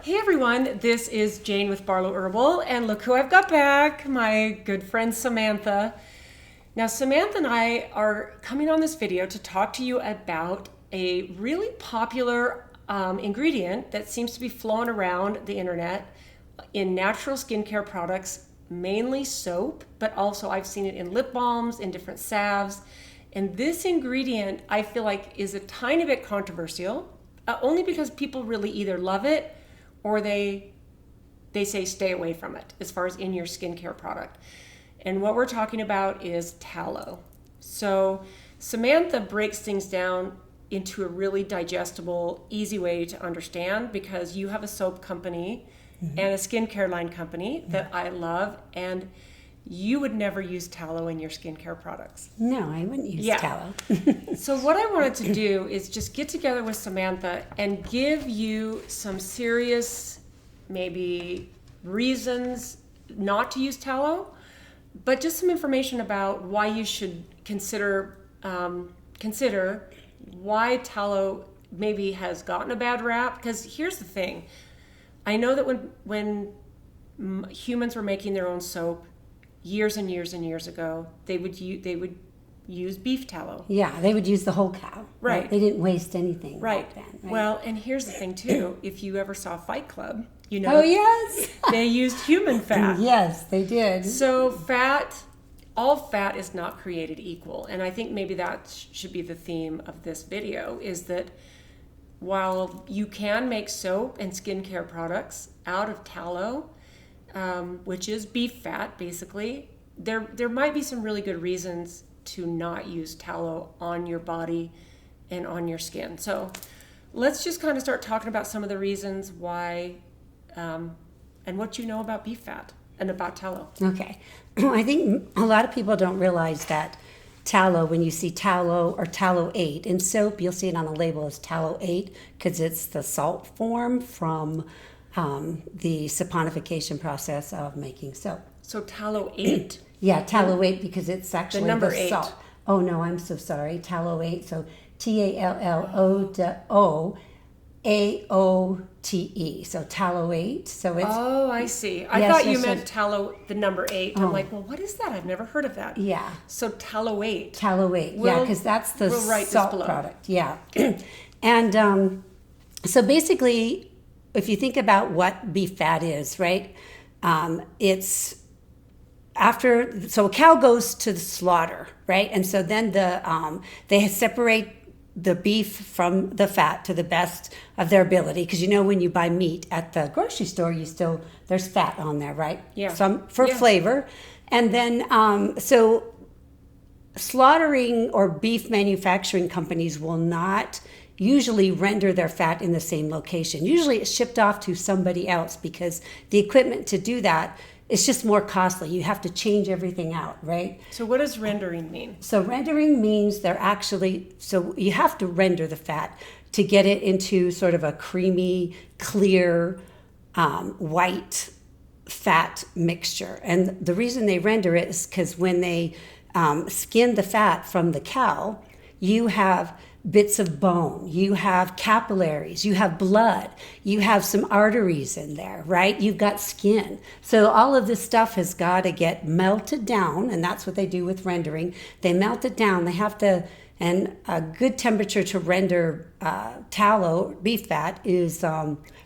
Hey everyone, this is Jane with Barlow Herbal, and look who I've got back, my good friend Samantha. Now Samantha and I are coming on this video to talk to you about a really popular ingredient that seems to be flowing around the internet in natural skincare products, mainly soap, but also I've seen it in lip balms, in different salves. And this ingredient I feel like is a tiny bit controversial, only because people really either love it or they say stay away from it as far as in your skincare product. And what we're talking about is tallow. So Samantha breaks things down into a really digestible, easy way to understand, because you have a soap company and a skincare line company that I love, and you would never use tallow in your skincare products. No, I wouldn't use tallow. So what I wanted to do is just get together with Samantha and give you some serious, maybe reasons not to use tallow, but just some information about why you should consider why tallow maybe has gotten a bad rap. Because here's the thing. I know that when humans were making their own soap, years and years and years ago, they would use beef tallow. Yeah, they would use the whole cow. Right. They didn't waste anything Right. back then. Right? Well, and here's the thing too. If you ever saw Fight Club, you know. Oh, yes. They used human fat. Yes, they did. So all fat is not created equal. And I think maybe that should be the theme of this video, is that while you can make soap and skincare products out of tallow, which is beef fat, basically, there might be some really good reasons to not use tallow on your body and on your skin. So let's just kind of start talking about some of the reasons why and what you know about beef fat and about tallow. Okay. I think a lot of people don't realize that tallow, when you see tallow or Tallowate in soap, you'll see it on the label as Tallowate because it's the salt form from the saponification process of making soap. So Tallowate? Yeah, Tallowate, because it's actually the number the 8. salt. Oh no, I'm so sorry. Tallowate. So Talloaote. So Tallowate. So it's I see. I Yes, thought you yes, meant yes. number 8. I'm like, well, what is that? I've never heard of that. yeah. So Tallowate. Tallowate, We'll- because that's the we'll write this salt below. product. Yeah. And so basically, if you think about what beef fat is, right? It's after, so a cow goes to the slaughter, right? And so then they separate the beef from the fat to the best of their ability, because when you buy meat at the grocery store, there's fat on there, right? Yeah. Some for flavor. And then so slaughtering or beef manufacturing companies will not usually render their fat in the same location. Usually it's shipped off to somebody else, because the equipment to do that is just more costly. You have to change everything out, right? So what does rendering mean? So rendering means so you have to render the fat to get it into sort of a creamy, clear, white fat mixture. And the reason they render it is because when they skin the fat from the cow, you have bits of bone, you have capillaries, you have blood, you have some arteries in there, right? You've got skin. So all of this stuff has got to get melted down, and that's what they do with rendering. They melt it down. They have to, and a good temperature to render tallow, beef fat, is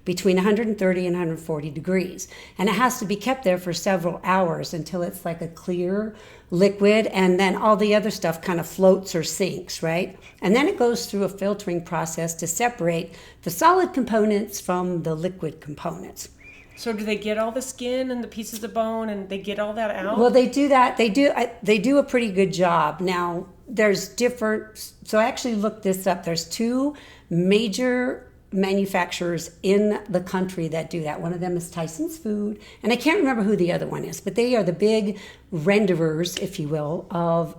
between 130 and 140 degrees. And it has to be kept there for several hours until it's like a clear liquid, and then all the other stuff kind of floats or sinks, right? And then it goes through a filtering process to separate the solid components from the liquid components. So do they get all the skin and the pieces of bone, and they get all that out? Well, they do that. They do a pretty good job. Now, there's different, so I actually looked this up. There's 2 major manufacturers in the country that do that. One of them is Tyson's Food, and I can't remember who the other one is, but they are the big renderers, if you will, of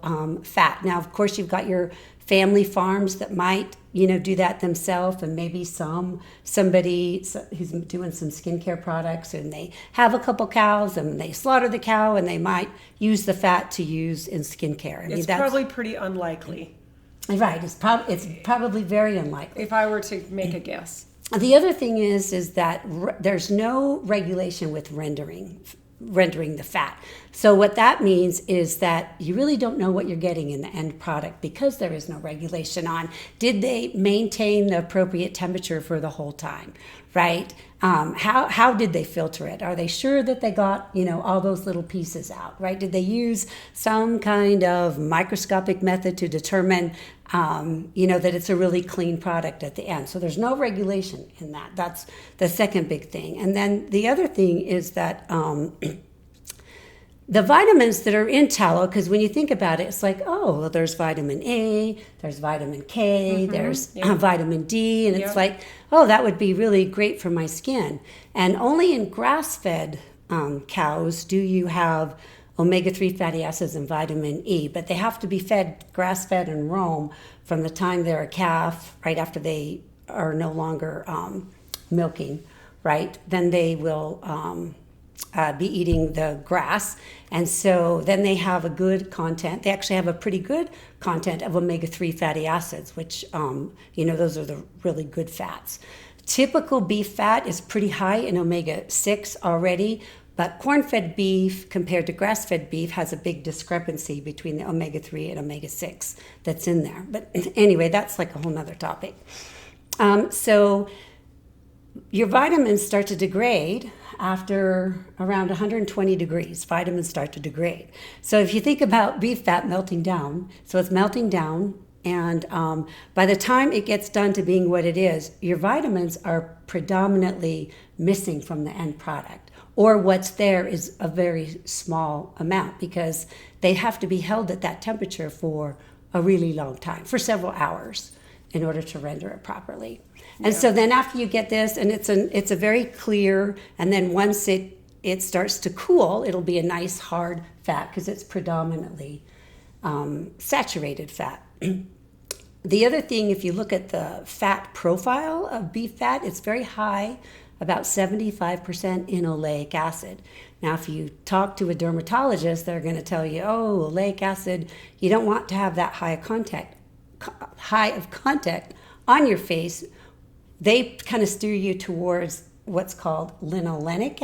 fat. Now, of course, you've got your family farms that might, do that themselves, and maybe somebody who's doing some skincare products, and they have a couple cows and they slaughter the cow, and they might use the fat to use in skincare. It's probably pretty unlikely. Right, it's probably very unlikely. If I were to make a guess. The other thing is that there's no regulation with rendering the fat. So what that means is that you really don't know what you're getting in the end product because there is no regulation on did they maintain the appropriate temperature for the whole time, right? How did they filter it? Are they sure that they got, all those little pieces out, right? Did they use some kind of microscopic method to determine, that it's a really clean product at the end? So there's no regulation in that. That's the second big thing. And then the other thing is that the vitamins that are in tallow, because when you think about it, it's like, oh, well, there's vitamin A, there's vitamin K, there's vitamin D, and it's like, oh, that would be really great for my skin. And only in grass-fed cows do you have omega-3 fatty acids and vitamin E, but they have to be fed grass-fed in Rome from the time they're a calf, right after they are no longer milking, right? Then they will be eating the grass, and so then they have a good content. They actually have a pretty good content of omega-3 fatty acids, which those are the really good fats. Typical beef fat is pretty high in omega-6 already, but corn-fed beef compared to grass-fed beef has a big discrepancy between the omega-3 and omega-6 that's in there. But anyway, that's like a whole nother topic. So your vitamins start to degrade after around 120 degrees. Vitamins start to degrade. So if you think about beef fat melting down, so it's melting down, and by the time it gets done to being what it is, your vitamins are predominantly missing from the end product. Or what's there is a very small amount because they have to be held at that temperature for a really long time, for several hours, in order to render it properly. And so then after you get this, and it's a very clear, and then once it starts to cool, it'll be a nice hard fat because it's predominantly saturated fat. The other thing, if you look at the fat profile of beef fat, it's very high, about 75% in oleic acid. Now, if you talk to a dermatologist, they're going to tell you, oh, oleic acid, you don't want to have that high of contact on your face. They kind of steer you towards what's called linoleic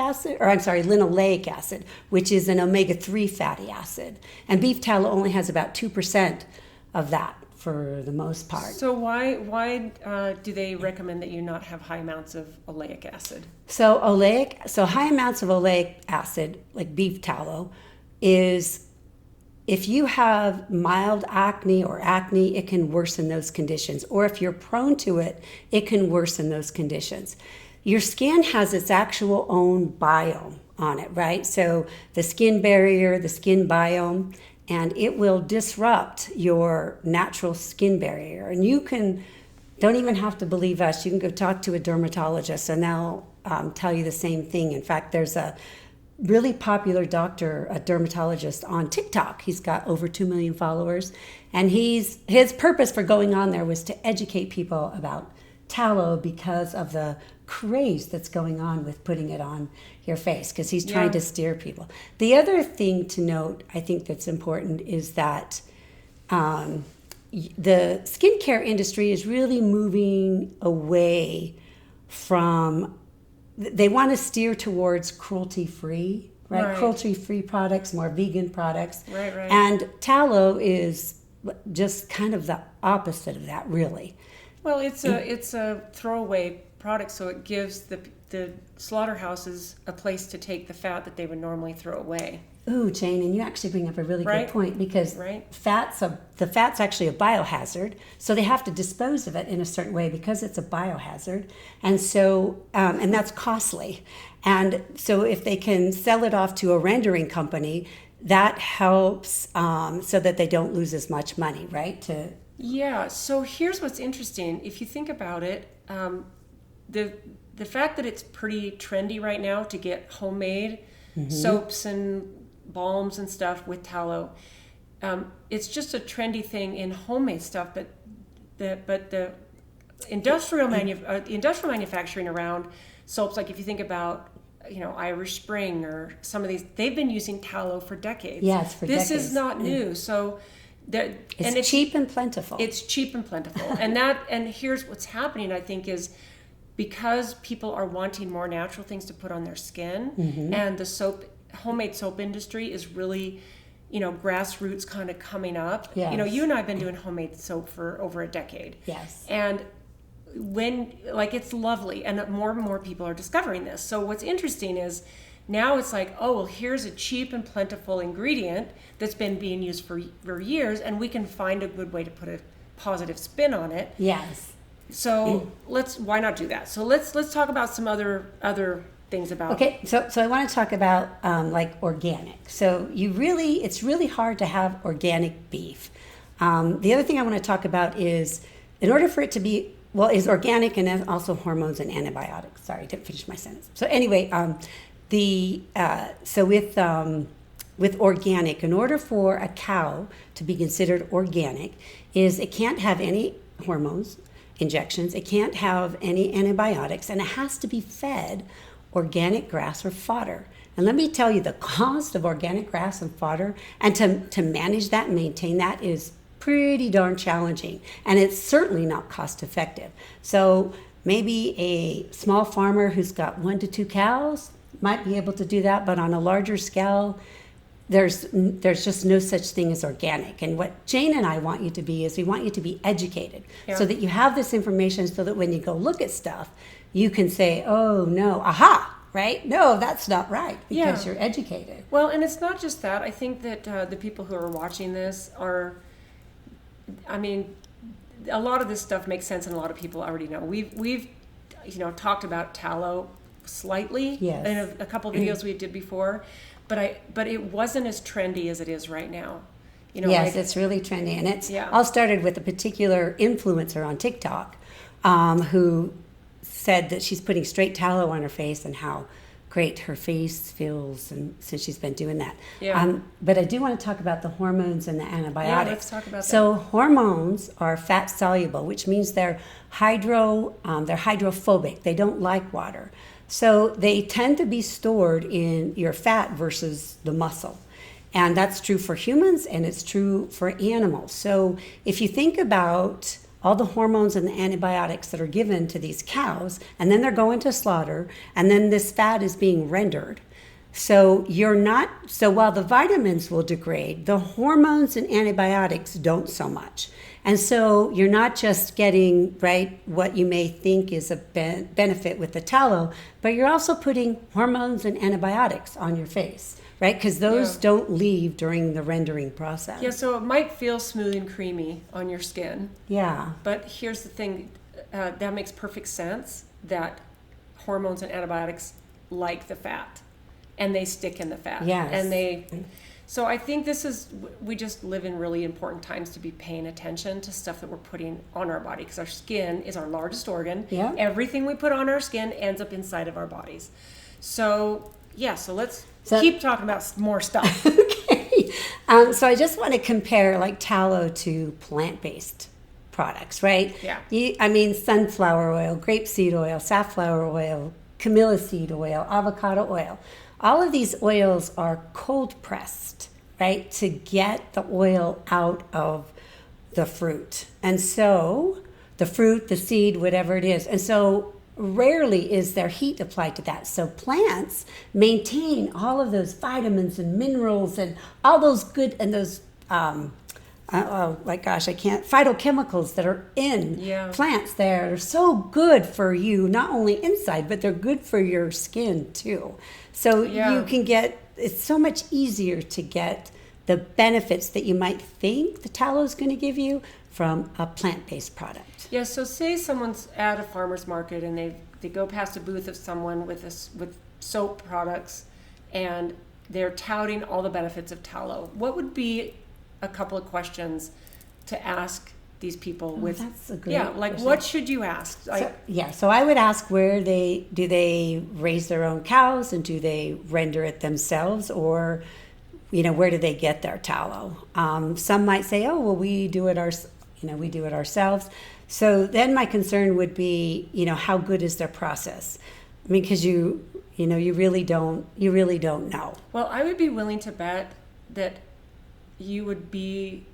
acid, which is an omega-3 fatty acid. And beef tallow only has about 2% of that for the most part. So why do they recommend that you not have high amounts of oleic acid? So high amounts of oleic acid, like beef tallow, is if you have mild acne or acne, it can worsen those conditions. Or if you're prone to it, it can worsen those conditions. Your skin has its actual own biome on it, right? So the skin barrier, the skin biome, and it will disrupt your natural skin barrier. And you don't even have to believe us. You can go talk to a dermatologist and they'll tell you the same thing. In fact, there's a really popular doctor, a dermatologist on TikTok. He's got over 2 million followers. And his purpose for going on there was to educate people about tallow because of the craze that's going on with putting it on your face, because he's trying to steer people. The other thing to note, I think that's important, is that the skincare industry is really moving away from, they want to steer towards cruelty-free, right? Cruelty-free products, more vegan products. Right. And tallow is just kind of the opposite of that, really. Well, it's a throwaway product, so it gives the slaughterhouses a place to take the fat that they would normally throw away. Ooh, Jane, and you actually bring up a really good point, because the fat's actually a biohazard, so they have to dispose of it in a certain way because it's a biohazard, and so and that's costly. And so if they can sell it off to a rendering company, that helps so that they don't lose as much money, right? Yeah, so here's what's interesting. If you think about it, the fact that it's pretty trendy right now to get homemade soaps and balms and stuff with tallow, it's just a trendy thing in homemade stuff. But the industrial manufacturing around soaps, like if you think about Irish Spring or some of these, they've been using tallow for decades. Yes, for decades. This is not new, so. It's cheap and plentiful. It's cheap and plentiful, and here's what's happening. I think is because people are wanting more natural things to put on their skin, and the homemade soap industry is really, grassroots kind of coming up. Yes. You and I have been doing homemade soap for over a decade. Yes. And it's lovely, and more people are discovering this. So what's interesting is now it's like, oh, well, here's a cheap and plentiful ingredient that's been being used for years, and we can find a good way to put a positive spin on it. Yes. So why not do that? So let's talk about some other things about. Okay, so I want to talk about organic. So it's really hard to have organic beef. The other thing I want to talk about is, in order for it to be, is organic and also hormones and antibiotics. Sorry, I didn't finish my sentence. So anyway, with organic, in order for a cow to be considered organic, is it can't have any hormones, injections, it can't have any antibiotics, and it has to be fed organic grass or fodder. And let me tell you, the cost of organic grass and fodder, and to manage that and maintain that, is pretty darn challenging, and it's certainly not cost effective. So maybe a small farmer who's got 1 to 2 cows might be able to do that, but on a larger scale, there's just no such thing as organic. And what Jane and I want you to be is, we want you to be educated, so that you have this information, so that when you go look at stuff, you can say, oh no, aha, right? No, that's not right, because you're educated. Well, and it's not just that. I think that the people who are watching this are, a lot of this stuff makes sense, and a lot of people already know. We've talked about tallow slightly in a couple of videos we did before, but it wasn't as trendy as it is right now. It's really trendy, and it's all started with a particular influencer on TikTok who said that she's putting straight tallow on her face and how great her face feels, and since she's been doing that. But I do want to talk about the hormones and the antibiotics. Yeah, let's talk about that. So hormones are fat soluble, which means they're hydrophobic. They don't like water. So they tend to be stored in your fat versus the muscle. And that's true for humans, and it's true for animals. So if you think about all the hormones and the antibiotics that are given to these cows, and then they're going to slaughter, and then this fat is being rendered. So while the vitamins will degrade, the hormones and antibiotics don't so much. And so you're not just getting, what you may think is a benefit with the tallow, but you're also putting hormones and antibiotics on your face, right? Because those don't leave during the rendering process. Yeah, so it might feel smooth and creamy on your skin. Yeah. But here's the thing, that makes perfect sense, that hormones and antibiotics like the fat, and they stick in the fat. Yes. So I think we just live in really important times to be paying attention to stuff that we're putting on our body, because our skin is our largest organ. Yeah. Everything we put on our skin ends up inside of our bodies. So let's keep talking about more stuff. Okay. So I just want to compare tallow to plant-based products, right? Yeah. Sunflower oil, grapeseed oil, safflower oil, camellia seed oil, avocado oil. All of these oils are cold pressed, right, to get the oil out of the fruit. And so the fruit, the seed, whatever it is. And so rarely is there heat applied to that. So plants maintain all of those vitamins and minerals and all those good, and those phytochemicals that are in plants there are so good for you, not only inside, but they're good for your skin too. So you can it's so much easier to get the benefits that you might think the tallow is going to give you from a plant-based product. Yeah, so say someone's at a farmer's market and they go past a booth of someone with soap products, and they're touting all the benefits of tallow. What would be a couple of questions to ask these people that's a great question. What should you ask? So I would ask, do they raise their own cows, and do they render it themselves, or where do they get their tallow? Some might say, oh, well, we do it ourselves. So then my concern would be, how good is their process? Because you really don't know. Well, I would be willing to bet that you would be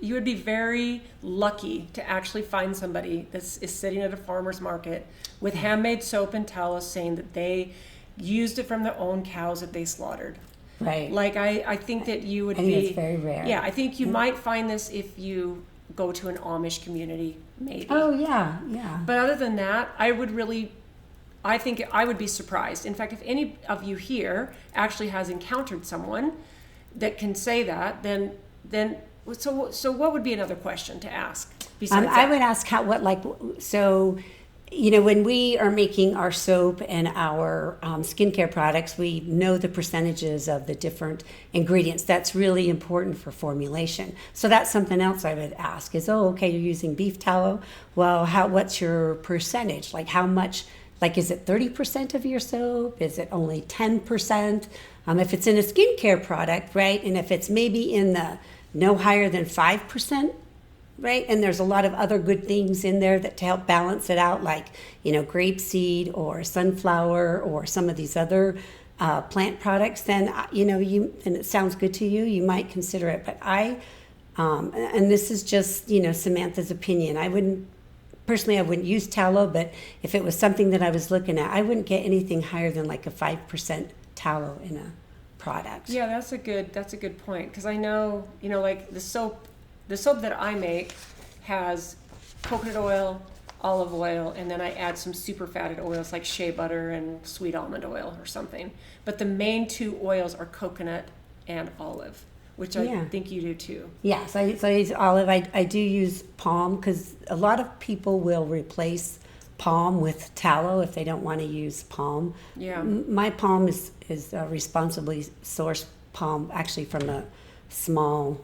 you would be very lucky to actually find somebody that is sitting at a farmer's market with handmade soap and tallow saying that they used it from their own cows that they slaughtered. Right. Like I think that you would I think it's very rare. Yeah, I think you might find this if you go to an Amish community, maybe. Oh, yeah, yeah. But other than that, I think I would be surprised. In fact, if any of you here actually has encountered someone that can say that, then so what would be another question to ask besides I would ask when we are making our soap and our skincare products, we know the percentages of the different ingredients. That's really important for formulation. So that's something else I would ask is, okay, you're using beef tallow. Well, what's your percentage? Like how much, like is it 30% of your soap? Is it only 10%? If it's in a skincare product, right? And if it's maybe in the no higher than 5%, right? And there's a lot of other good things in there that to help balance it out, like, grapeseed or sunflower or some of these other plant products, then, and it sounds good to you, you might consider it. But and this is just, Samantha's opinion. I wouldn't use tallow, but if it was something that I was looking at, I wouldn't get anything higher than like a 5% tallow in a product. Yeah, that's a good point. Because I know, like the soap that I make has coconut oil, olive oil, and then I add some super fatted oils like shea butter and sweet almond oil or something. But the main two oils are coconut and olive, which I think you do too. Yes, I use olive. I do use palm because a lot of people will replace palm with tallow if they don't want to use palm. Yeah. My palm is responsibly sourced palm, actually from a small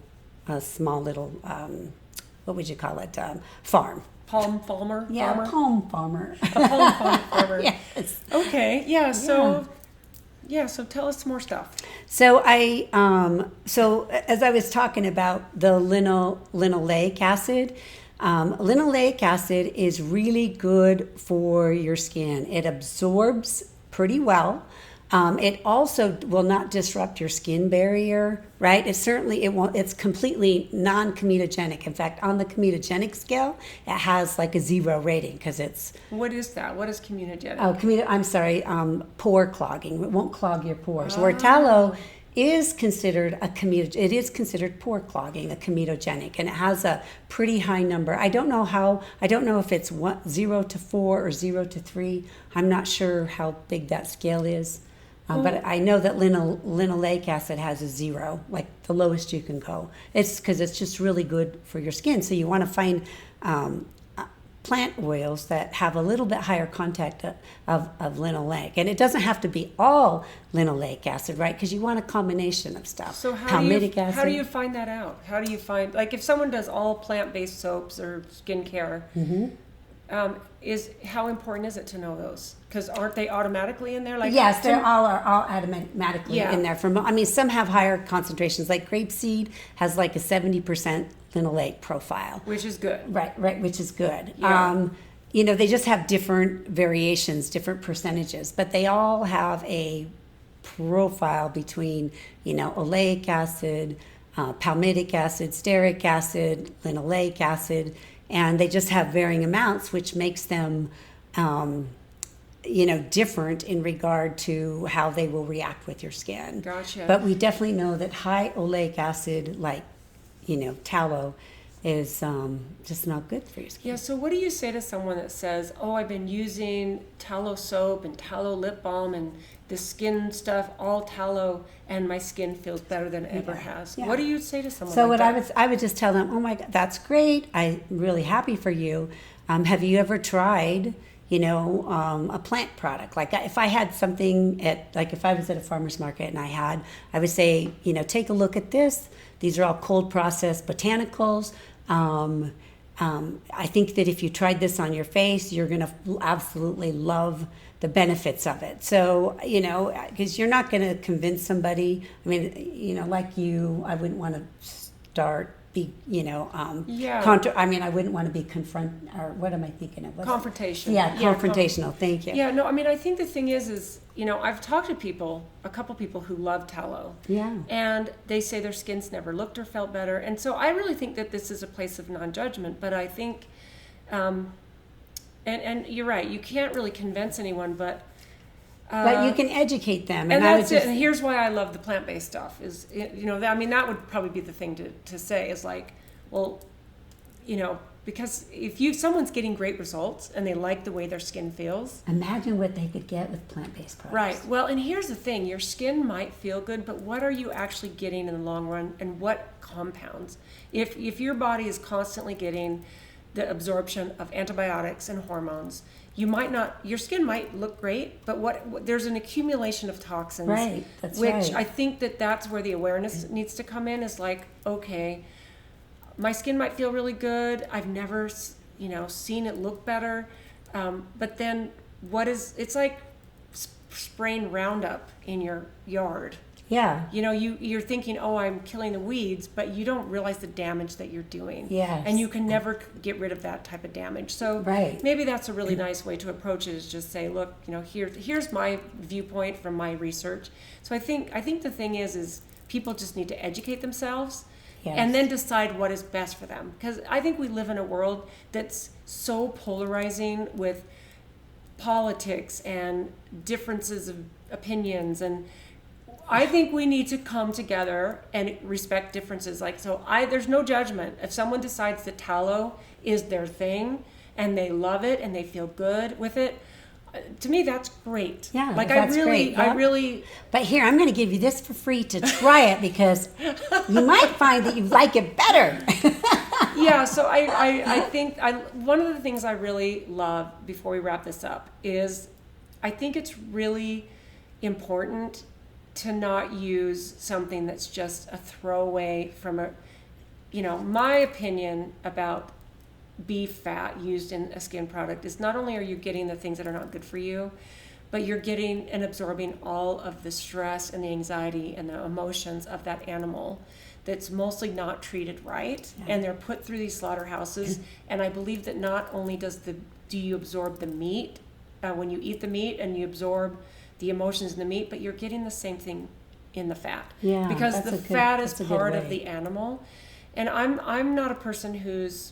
little, what would you call it, farm. Palm farmer? Yeah, farmer? palm farmer. A palm farmer. Yes. Okay, yeah, so tell us more stuff. So as I was talking about the linoleic acid, linoleic acid is really good for your skin. It absorbs pretty well. It also will not disrupt your skin barrier, right? It won't. It's completely non-comedogenic. In fact, on the comedogenic scale, it has like a 0 rating because it's. What is that? What is comedogenic? Oh, I'm sorry. Pore clogging. It won't clog your pores. Where tallow is considered it is considered pore clogging, a comedogenic, and it has a pretty high number. I don't know if it's 0 to 4 or 0 to 3. I'm not sure how big that scale is. But I know that linoleic acid has a 0, like the lowest you can go. It's because it's just really good for your skin. So you want to find plant oils that have a little bit higher content of linoleic. And it doesn't have to be all linoleic acid, right? Because you want a combination of stuff. So how do you find that out? How do you find, like if someone does all plant-based soaps or skincare, how important is it to know those? Because aren't they automatically in there? Like yes, they're all automatically in there. Some have higher concentrations. Like grapeseed has like a 70% linoleic profile, which is good. Right, which is good. Yeah. They just have different variations, different percentages, but they all have a profile between oleic acid, palmitic acid, stearic acid, linoleic acid. And they just have varying amounts, which makes them, different in regard to how they will react with your skin. Gotcha. But we definitely know that high oleic acid, like, tallow, is just not good for your skin. Yeah, so what do you say to someone that says, I've been using tallow soap and tallow lip balm and the skin stuff, all tallow, and my skin feels better than it ever has. Yeah. What do you say to someone like that? So I would just tell them, oh my God, that's great. I'm really happy for you. Have you ever tried, a plant product? Like if I had something if I was at a farmer's market and I would say, take a look at this. These are all cold processed botanicals. I think that if you tried this on your face, you're going to absolutely love the benefits of it. So, because you're not going to convince somebody. I mean, like you, I wouldn't want to start be, Yeah. I mean, I wouldn't want to be or what am I thinking of? Confrontation. Yeah, confrontational. Thank you. Yeah, no, I mean, I think the thing is, I've talked to a couple people who love tallow. Yeah. And they say their skin's never looked or felt better. And so I really think that this is a place of non-judgment. But I think, and you're right, you can't really convince anyone, but you can educate them. And that's it. And here's why I love the plant-based stuff is, I mean, that would probably be the thing to say is like, well, because if someone's getting great results and they like the way their skin feels. Imagine what they could get with plant-based products. Right. Well, and here's the thing. Your skin might feel good, but what are you actually getting in the long run and what compounds? If your body is constantly getting the absorption of antibiotics and hormones, your skin might look great, but there's an accumulation of toxins. Right. That's which right. I think that's where the awareness needs to come in is like, okay, my skin might feel really good. I've never, seen it look better. But then it's like spraying Roundup in your yard. Yeah. You're thinking, oh, I'm killing the weeds, but you don't realize the damage that you're doing. Yes. And you can never get rid of that type of damage. So right. Maybe that's a really nice way to approach it is just say, look, here's my viewpoint from my research. So I think the thing is people just need to educate themselves. Yes. And then decide what is best for them. Because I think we live in a world that's so polarizing with politics and differences of opinions. And I think we need to come together and respect differences. There's no judgment. If someone decides that tallow is their thing and they love it and they feel good with it, to me, that's great. Yeah, that's great. Yep. I really. But here, I'm going to give you this for free to try it because you might find that you like it better. Yeah. So I think one of the things I really love before we wrap this up is I think it's really important to not use something that's just a throwaway from my opinion about beef fat used in a skin product is not only are you getting the things that are not good for you, but you're getting and absorbing all of the stress and the anxiety and the emotions of that animal that's mostly not treated right. Yeah. And they're put through these slaughterhouses. And I believe that not only do you absorb the meat when you eat the meat and you absorb the emotions in the meat, but you're getting the same thing in the fat. Yeah, because the fat is part of the animal. And I'm not a person who's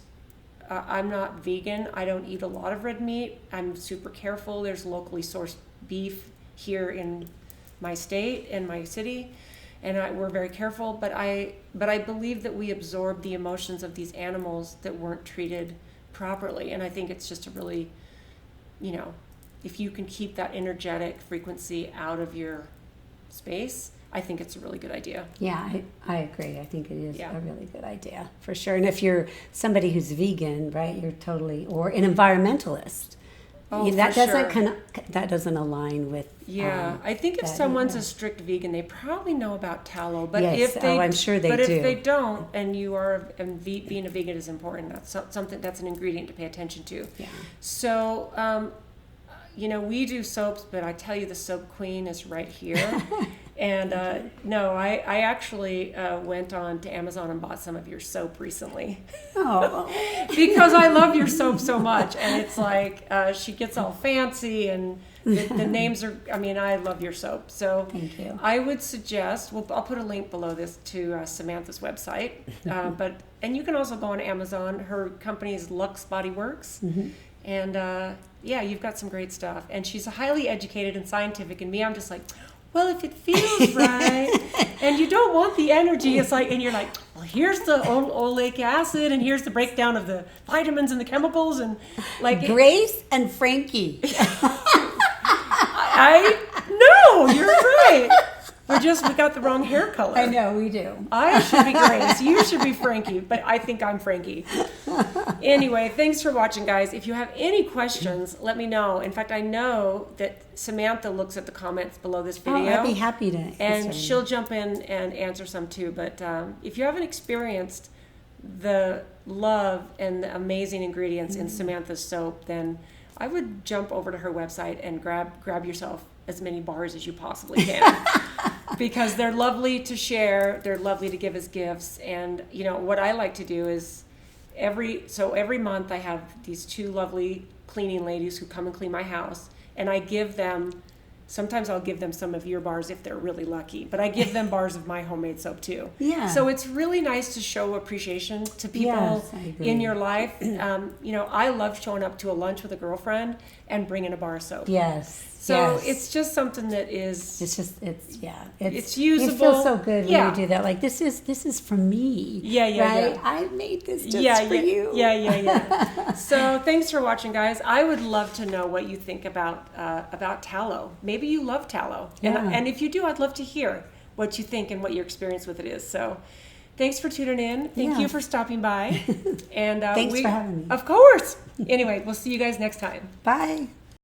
I'm not vegan. I don't eat a lot of red meat. I'm super careful. There's locally sourced beef here in my state, in my city, and we're very careful. But I believe that we absorb the emotions of these animals that weren't treated properly. And I think it's just a really, if you can keep that energetic frequency out of your space, I think it's a really good idea. Yeah, I agree. I think it is a really good idea, for sure. And if you're somebody who's vegan, right, you're totally, or an environmentalist, that doesn't align with. Yeah, I think if someone's a strict vegan, they probably know about tallow. But yes, I'm sure they do. But if they don't, and being a vegan is important, that's something that's an ingredient to pay attention to. Yeah. So, we do soaps, but I tell you, the soap queen is right here. And I actually went on to Amazon and bought some of your soap recently. Oh. Because I love your soap so much. And it's like she gets all fancy and the names are, I love your soap. So thank you. I would suggest, I'll put a link below this to Samantha's website. And you can also go on Amazon. Her company is Lux Body Works. Mm-hmm. And you've got some great stuff. And she's highly educated and scientific. And me, I'm just like, well, if it feels right, and you don't want the energy, it's like, and you're like, well, here's the oleic acid, and here's the breakdown of the vitamins and the chemicals, and like Grace and Frankie. No, you're right. We got the wrong hair color. I know, we do. I should be Grace. You should be Frankie, but I think I'm Frankie. Anyway, thanks for watching, guys. If you have any questions, let me know. In fact, I know that Samantha looks at the comments below this video. Oh, I'd be happy to answer. And she'll jump in and answer some too. But if you haven't experienced the love and the amazing ingredients in Samantha's soap, then I would jump over to her website and grab yourself as many bars as you possibly can. because they're lovely to share. They're lovely to give as gifts. And, you know, what I like to do is every month I have these two lovely cleaning ladies who come and clean my house, and I give them, sometimes I'll give them some of your bars if they're really lucky, but I give them bars of my homemade soap too. Yeah. So it's really nice to show appreciation to people Yes, I agree. in your life. You know, I love showing up to a lunch with a girlfriend and bringing a bar of soap. Yes. So yes. it's just something that is, It's usable. It feels so good when Yeah. you do that. Like this is for me. Yeah, right? yeah. I made this just for you. Yeah. So thanks for watching, guys. I would love to know what you think about tallow. Maybe you love tallow, Yeah. and if you do, I'd love to hear what you think and what your experience with it is. So thanks for tuning in. Thank you for stopping by. And Thanks for having me. Of course. Anyway, we'll see you guys next time. Bye.